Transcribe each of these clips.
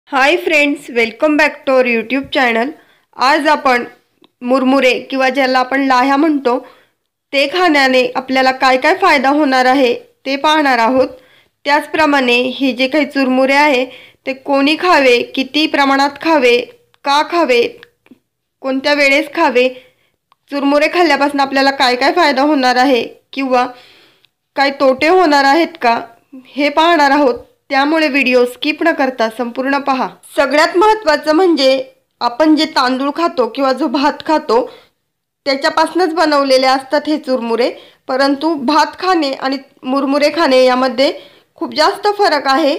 High friends, welcome back to our YouTube channel. आज आपण मुरमुरे किंवा ज्याला आपण लाह्या म्हणतो ते खाण्याने आपल्याला काय काय फायदा होणार आहे ते पाहणार आहोत। त्याचप्रमाणे हे जे काही चुरमुरे आहे ते कोणी खावे, किती प्रमाणात खावे, का खावे, कोणत्या वेळेस खावे, चुरमुरे खाल्ल्यापासून आपल्याला काय काय फायदा होणार आहे किंवा काय तोटे होणार आहेत का हे पाहणार आहोत। त्यामुळे व्हिडिओ स्किप न करता संपूर्ण पहा। सगळ्यात महत्त्वाचं म्हणजे आपण जे तांदूळ खातो किंवा जो भात खातो त्याच्यापासूनच बनवलेले असतात हे चुरमुरे, परंतु भात खाणे आणि मुरमुरे खाणे यामध्ये खूप जास्त फरक आहे।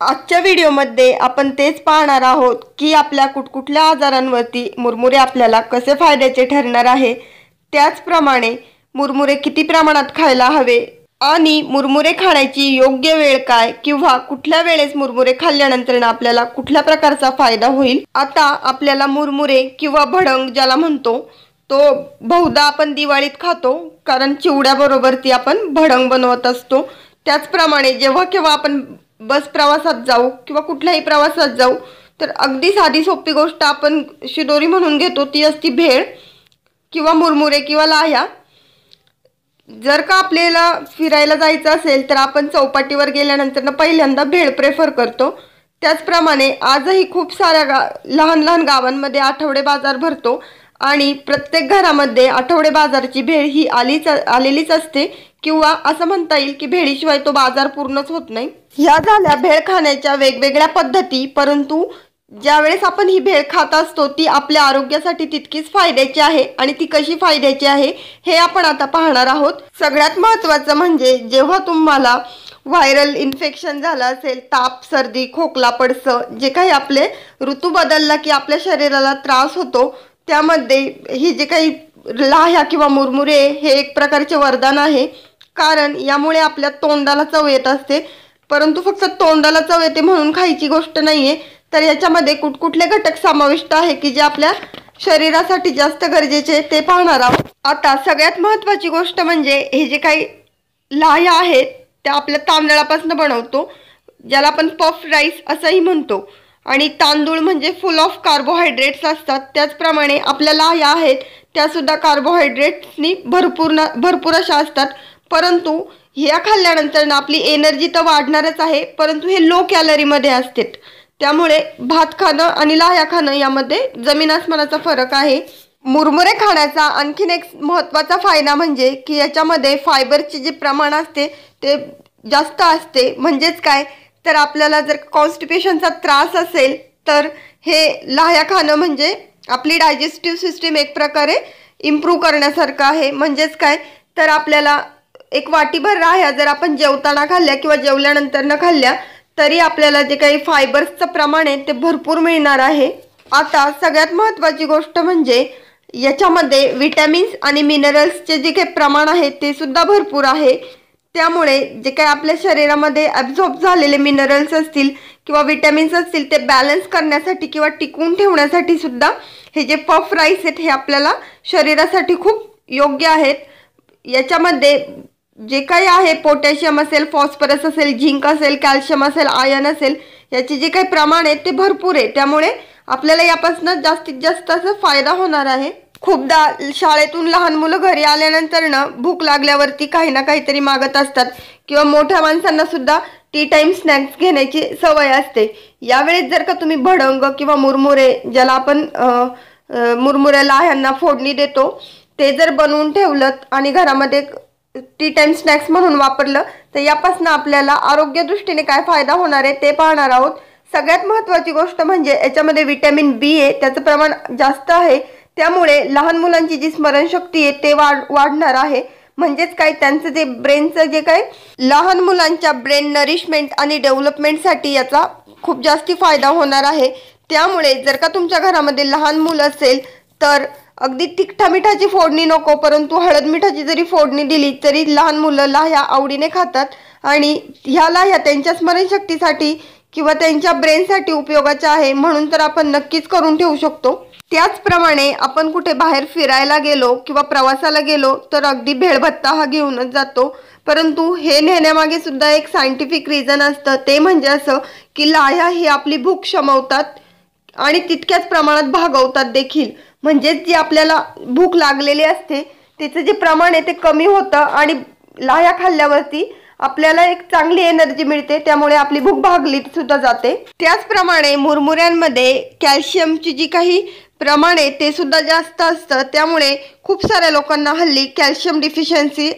आजच्या व्हिडिओमध्ये आपण तेच पाहणार आहोत की आपल्या कुठकुठल्या आजारांवरती मुरमुरे आपल्याला कसे फायद्याचे ठरणार आहे, त्याचप्रमाणे मुरमुरे किती प्रमाणात खायला हवे आणि मुरमुरे खाण्याची योग्य वेळ काय किंवा कुठल्या वेळेस मुरमुरे खाल्ल्यानंतर आपल्याला कुठल्या प्रकारचा फायदा होईल। आता आपल्याला मुरमुरे किंवा भडंग ज्याला म्हणतो तो बहुधा आपण दिवाळीत खातो, कारण चिवड्याबरोबर ती आपण भडंग बनवत असतो। त्याचप्रमाणे जेव्हा केव्हा आपण बस प्रवासात जाऊ किंवा कुठल्याही प्रवासात जाऊ तर अगदी साधी सोपी गोष्ट आपण शिदोरी म्हणून घेतो, ती असती भेळ किंवा मुरमुरे किंवा लाह्या। जर का आपल्याला फिरायला जायचं असेल तर आपण चौपाटीवर गेल्यानंतर पहिल्यांदा भेळ प्रेफर करतो। त्याचप्रमाणे आजही खूप साऱ्या लहान लहान गावांमध्ये आठवडे बाजार भरतो आणि प्रत्येक घरामध्ये आठवडे बाजारची भेळ ही आलेलीच असते किंवा असं म्हणता येईल की भेळीशिवाय तो बाजार पूर्णच होत नाही। ह्या झाल्या भेळ खाण्याच्या वेगवेगळ्या पद्धती, परंतु ज्यावेळेस आपण ही भेळ खात असतो ती आपल्या आरोग्यासाठी तितकीच फायद्याची आहे आणि ती कशी फायद्याची आहे हे आपण आता पाहणार आहोत। सगळ्यात महत्त्वाचं म्हणजे जेव्हा तुम्हाला व्हायरल इन्फेक्शन झालं असेल, ताप, सर्दी, खोकला, पडसं, जे काही आपले ऋतू बदलला की आपल्या शरीराला त्रास होतो, त्यामध्ये ही जे काही लाह्या किंवा मुरमुरे हे एक प्रकारचे वरदान आहे। कारण यामुळे आपल्या तोंडाला चव येत असते, परंतु फक्त तोंडाला चव येते म्हणून खायची गोष्ट नाहीये, तर याच्यामध्ये कुठकुठले घटक समाविष्ट आहे की जे आपल्या शरीरासाठी जास्त गरजेचे ते पाहणार आहोत। आता सगळ्यात महत्त्वाची गोष्ट म्हणजे हे जे काही लाह्या आहेत त्या आपल्या तांदळापासून बनवतो, ज्याला आपण पफ राईस असंही म्हणतो, आणि तांदूळ म्हणजे फुल ऑफ कार्बोहायड्रेट्स असतात। त्याचप्रमाणे आपल्या लाह्या आहेत त्या सुद्धा कार्बोहायड्रेट्सनी भरपूर अशा असतात, परंतु ह्या खाल्ल्यानंतर आपली एनर्जी तर वाढणारच आहे, परंतु हे लो कॅलरीमध्ये असतात। त्यामुळे भात खाणं आणि लाह्या खाणं यामध्ये जमीन आसमानाचा फरक आहे। मुरमुरे खाण्याचा आणखीन एक महत्त्वाचा फायदा म्हणजे की याच्यामध्ये फायबरचे जे प्रमाण असते ते जास्त असते। म्हणजेच काय तर आपल्याला जर कॉन्स्टिपेशनचा त्रास असेल तर हे लाह्या खाणं म्हणजे आपली डायजेस्टिव्ह सिस्टीम एक प्रकारे इम्प्रूव्ह करण्यासारखं आहे। म्हणजेच काय तर आपल्याला एक वाटीभर लाह्या जर आपण जेवताना खाल्ल्या किंवा जेवल्यानंतर न खाल्ल्या तरी आपल्याला जे काही फायबर्सचं प्रमाण आहे ते भरपूर मिळणार आहे। आता सगळ्यात महत्त्वाची गोष्ट म्हणजे याच्यामध्ये विटॅमिन्स आणि मिनरल्सचे जे काही प्रमाण आहे ते सुद्धा भरपूर आहे। त्यामुळे जे काही आपल्या शरीरामध्ये ॲब्झॉर्ब झालेले मिनरल्स असतील किंवा विटॅमिन्स असतील ते बॅलन्स करण्यासाठी किंवा टिकवून ठेवण्यासाठी सुद्धा हे जे पफ राईस आहेत हे आपल्याला शरीरासाठी खूप योग्य आहेत। याच्यामध्ये जे काही आहे पोटॅशियम असेल, फॉस्फरस असेल, झिंक असेल, कॅल्शियम असेल, आयर्न असेल, याचे जे काही प्रमाण आहे ते भरपूर आहे। त्यामुळे आपल्याला यापासून जास्तीत जास्त असा फायदा होणार आहे। खूपदा शाळेतून लहान मुलं घरी आल्यानंतर भूक लागल्यावरती काही ना काहीतरी मागत असतात किंवा मोठ्या माणसांना सुद्धा टी टाइम स्नॅक्स घेण्याची सवय असते। यावेळेस जर का तुम्ही भडंग किंवा मुरमुरे, ज्याला आपण मुरमुरे लाह्यांना फोडणी देतो, ते जर बनवून ठेवलं आणि घरामध्ये टी टाइम स्नॅक्स म्हणून वापरलं तर यापासून आपल्याला आरोग्य दृष्टीने काय फायदा होणार आहे ते पाहणार आहोत। सगळ्यात महत्त्वाची गोष्ट म्हणजे याच्यामध्ये विटॅमिन बी आहे, त्याचं प्रमाण जास्त आहे। त्यामुळे लहान मुलांची जी स्मरणशक्ती आहे ते वाढणार आहे। म्हणजेच काय त्यांचं जे ब्रेनचं जे काय लहान मुलांच्या ब्रेन नरिशमेंट आणि डेव्हलपमेंटसाठी याचा खूप जास्ती फायदा होणार आहे। त्यामुळे जर का तुमच्या घरामध्ये लहान मुलं असेल तर अगदी तिखटा मिठाची फोडणी नको, परंतु हळद मिठाची जरी फोडणी दिली तरी लहान मुलं लाह्या आवडीने खातात आणि ह्या लाह्या त्यांच्या स्मरणशक्तीसाठी किंवा त्यांच्या ब्रेनसाठी उपयोगाच्या आहे, म्हणून तर आपण नक्कीच करून ठेवू शकतो। त्याचप्रमाणे आपण कुठे बाहेर फिरायला गेलो किंवा प्रवासाला गेलो तर अगदी भेळभत्ता हा घेऊनच जातो, परंतु हे नेण्यामागे सुद्धा एक सायंटिफिक रिझन असतं, ते म्हणजे असं की लाह्या ही आपली भूक शमवतात आणि तितक्याच प्रमाणात भागवतात देखील. म्हणजेच जी आपल्याला भूक लागलेली असते त्याचं जे प्रमाण आहे ते कमी होतं आणि लाह्या खाल्ल्यावरती आपल्याला एक चांगली एनर्जी मिळते, त्यामुळे आपली भूक भागली सुद्धा जाते. त्याचप्रमाणे मुरमुऱ्यांमध्ये कॅल्शियमची जी काही प्रमाण आहे ते सुद्धा जास्त असतं, त्यामुळे खूप साऱ्या लोकांना हल्ली कॅल्शियम डिफिशियन्सी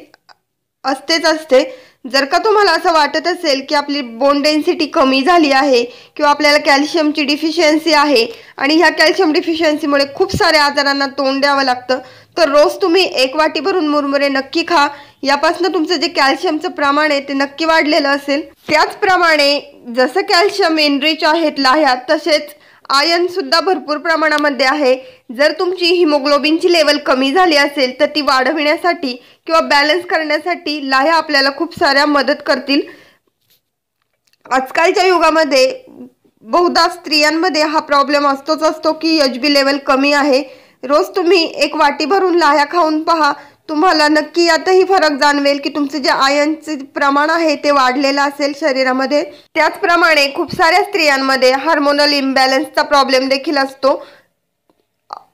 असते. जर का तुम्हाला असं वाटत असेल की आपली बोन डेन्सिटी कमी झाली आहे किंवा आपल्याला कॅल्शियमची डिफिशियन्सी आहे आणि ह्या कॅल्शियम डिफिशियन्सीमुळे खूप साऱ्या आजारांना तोंड द्यावं लागतं, तर रोज तुम्ही 1 वाटी भरून मुरमुरे नक्की खा. यापासून तुमचं जे कॅल्शियमचं प्रमाण आहे ते नक्की वाढलेलं असेल. त्याचप्रमाणे जसं कॅल्शियम एनरिच आहेत लाह्या, तसेच आयर्न सुद्धा भरपूर प्रमाणामध्ये आहे. जर तुमची हिमोग्लोबिनची लेवल कमी झाली असेल तर ती वाढविण्यासाठी किंवा बॅलन्स करण्यासाठी लाह्या आपल्याला खूप साऱ्या मदत करतील. आजकालच्या युगामध्ये बहुधा स्त्रियांमध्ये हा प्रॉब्लेम असतो की HB लेवल कमी आहे. रोज तुम्ही 1 वाटी भरून लाह्या खाऊन पहा, तुम्हाला नक्की यातही फरक जाणवेल की तुमचं जे आयर्नचे प्रमाण आहे ते वाढलेलं असेल शरीरामध्ये. त्याचप्रमाणे खूप साऱ्या स्त्रियांमध्ये हार्मोनल इम्बॅलन्सचा प्रॉब्लेम देखील असतो.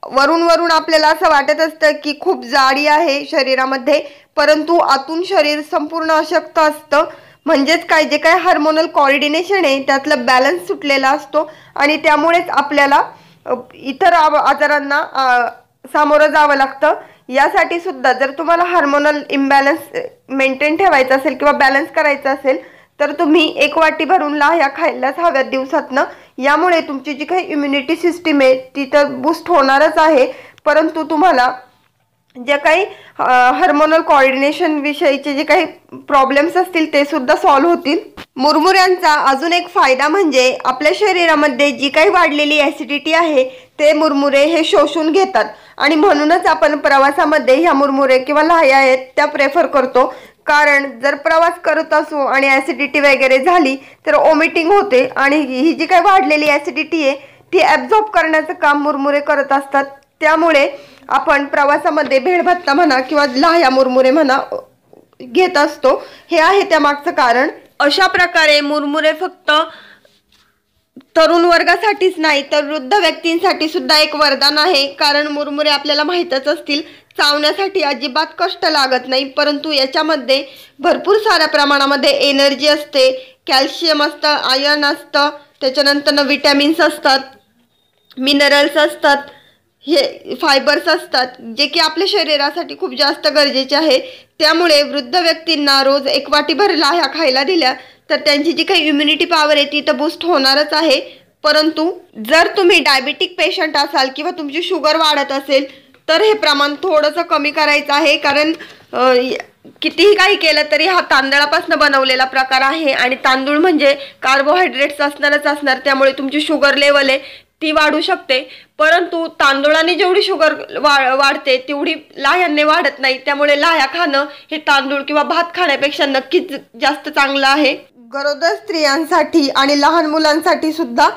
वरून आपल्याला असं वाटत असतं की खूप जाडी आहे शरीरामध्ये, परंतु आतून शरीर संपूर्ण अशक्त असतं. म्हणजेच काय, जे काय हार्मोनल कोऑर्डिनेशन आहे त्यातलं बॅलन्स सुटलेला असतो आणि त्यामुळेच आपल्याला इतर आजारांना सामोरं जावं लागतं. यासाठी सुद्धा जर तुम्हाला हार्मोनल इम्बॅलन्स मेंटेन ठेवायचा असेल किंवा बॅलन्स करायचा असेल तर तुम्ही 1 वाटी भरून लाह्या खायलाच हव्यात दिवसातनं. यामुळे तुमची जी काही इम्युनिटी सिस्टीम आहे ती तर बूस्ट होणारच आहे, परंतु तुम्हाला जे काही हार्मोनल कोऑर्डिनेशन विषयीचे जे काही प्रॉब्लेम्स असतील ते सुद्धा सॉल्व्ह होतील. मुरमुऱ्यांचा अजून एक फायदा म्हणजे आपल्या शरीरामध्ये जी काही वाढलेली ॲसिडिटी आहे ते मुरमुरे हे शोषून घेतात आणि म्हणूनच आपण प्रवासामध्ये ह्या मुरमुरे किंवा लाह्या आहेत त्या प्रेफर करतो. कारण जर प्रवास करत असू आणि ॲसिडिटी वगैरे झाली तर वॉमिटिंग होते आणि ही जी काही वाढलेली ॲसिडिटी आहे ती ॲब्झॉर्ब करण्याचं काम मुरमुरे करत असतात. त्यामुळे आपण प्रवासामध्ये भेळभत्ता म्हणा किंवा लाह्या मुरमुरे म्हणा घेत असतो. हे आहे त्या मागचं कारण. अशा प्रकारे मुरमुरे फक्त तरुण वर्गासाठीच नाही तर वृद्ध व्यक्तींसाठी सुद्धा एक वरदान आहे. कारण मुरमुरे आपल्याला माहीतच असतील, चावण्यासाठी अजिबात कष्ट लागत नाही, परंतु याच्यामध्ये भरपूर साऱ्या प्रमाणामध्ये एनर्जी असते, कॅल्शियम असतं, आयर्न असतं, त्याच्यानंतर विटॅमिन्स असतात, मिनरल्स असतात, हे फायबर्स असतात, जे की आपल्या शरीरासाठी खूप जास्त गरजेचे आहे. त्यामुळे वृद्ध व्यक्तींना रोज 1 वाटीभर लाह्या खायला दिल्या तर त्यांची जी काही इम्युनिटी पॉवर आहे ती तर बूस्ट होणारच आहे. परंतु जर तुम्ही डायबिटिक पेशंट असाल किंवा तुमची शुगर वाढत असेल तर हे प्रमाण थोडंसं कमी करायचं आहे. कारण कितीही काही केलं तरी हा तांदळापासून बनवलेला प्रकार आहे आणि तांदूळ म्हणजे कार्बोहायड्रेट्स असणार, त्यामुळे तुमची शुगर लेवल आहे ती वाढू शकते. परंतु तांदूळाने जेवढी शुगर वाढते तेवढी लाह्यांनी वाढत नाही. त्यामुळे लाह्या खाणं हे तांदूळ किंवा भात खाण्यापेक्षा नक्कीच जास्त चांगलं आहे. गरोदर स्त्रियांसाठी आणि लहान मुलांसाठी सुद्धा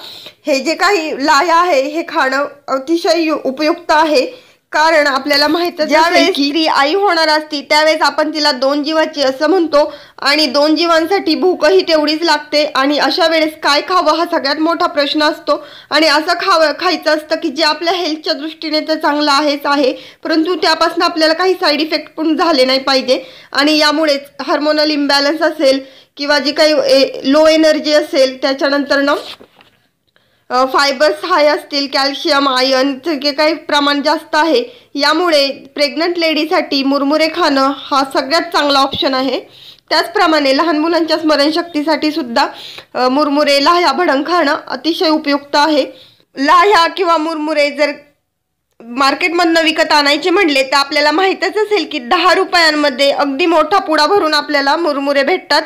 हे जे काही लाह्या आहे हे खाणं अतिशय उपयुक्त आहे. कारण आपल्याला माहितच ज्यावेळेस स्त्री आई होणार असती त्यावेळेस आपण तिला 2 जीवाची असं म्हणतो आणि 2 जीवांसाठी भूकही तेवढीच लागते. आणि अशा वेळेस काय खावं हा सगळ्यात मोठा प्रश्न असतो आणि असं खायचं असतं की जे आपल्या हेल्थच्या दृष्टीने तर चांगलं आहेच आहे, परंतु त्यापासून आपल्याला काही साईड इफेक्ट पण झाले नाही पाहिजे. आणि यामुळेच हार्मोनल इम्बॅलन्स असेल किंवा जी काही लो एनर्जी असेल, त्याच्यानंतर फायबर्स हाय असतील, कॅल्शियम आयर्नचे जे काही प्रमाण जास्त आहे, यामुळे प्रेग्नंट लेडीसाठी मुरमुरे खाणं हा सगळ्यात चांगला ऑप्शन आहे. त्याचप्रमाणे लहान मुलांच्या स्मरणशक्तीसाठी सुद्धा मुरमुरे लाह्या भडंग खाणं अतिशय उपयुक्त आहे. लाह्या किंवा मुरमुरे जर मार्केटमधनं विकत आणायचे म्हणले तर आपल्याला माहीतच असेल की 10 रुपयांमध्ये अगदी मोठा पुडा भरून आपल्याला मुरमुरे भेटतात.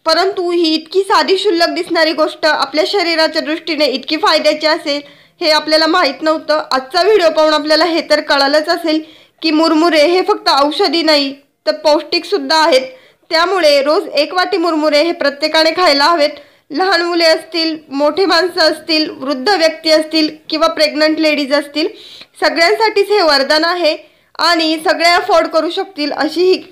परंतु ही इतकी साधी शुल्लक दिसणारी गोष्ट आपल्या शरीराच्या दृष्टीने इतकी फायद्याची असेल हे आपल्याला माहीत नव्हतं. आजचा व्हिडिओ पाहून आपल्याला हे तर कळालंच असेल की मुरमुरे हे फक्त औषधी नाही तर पौष्टिक सुद्धा आहेत. त्यामुळे रोज 1 वाटी मुरमुरे हे प्रत्येकाने खायला हवेत. लहान मुले असतील, मोठे माणसं असतील, वृद्ध व्यक्ती असतील किंवा प्रेग्नंट लेडीज असतील, सगळ्यांसाठीच हे वरदान आहे आणि सगळे अफोर्ड करू शकतील अशी ही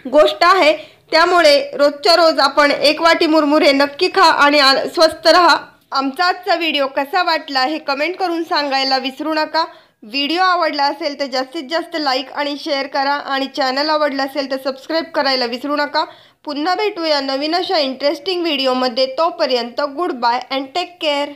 गोष्ट आहे. त्यामुळे रोजच्या रोज आपण एक वाटी मुरमुरे नक्की खा आणि स्वस्थ राहा। आमचा आजचा व्हिडिओ कसा वाटला हे कमेंट करून सांगायला विसरू नका। व्हिडिओ आवडला असेल तर जास्तीत जास्त लाईक आणि शेअर करा आणि चॅनल आवडला असेल तर सबस्क्राईब करायला विसरू नका। पुन्हा भेटूया नवीन अशा इंटरेस्टिंग व्हिडिओमध्ये। तोपर्यंत goodbye and take care.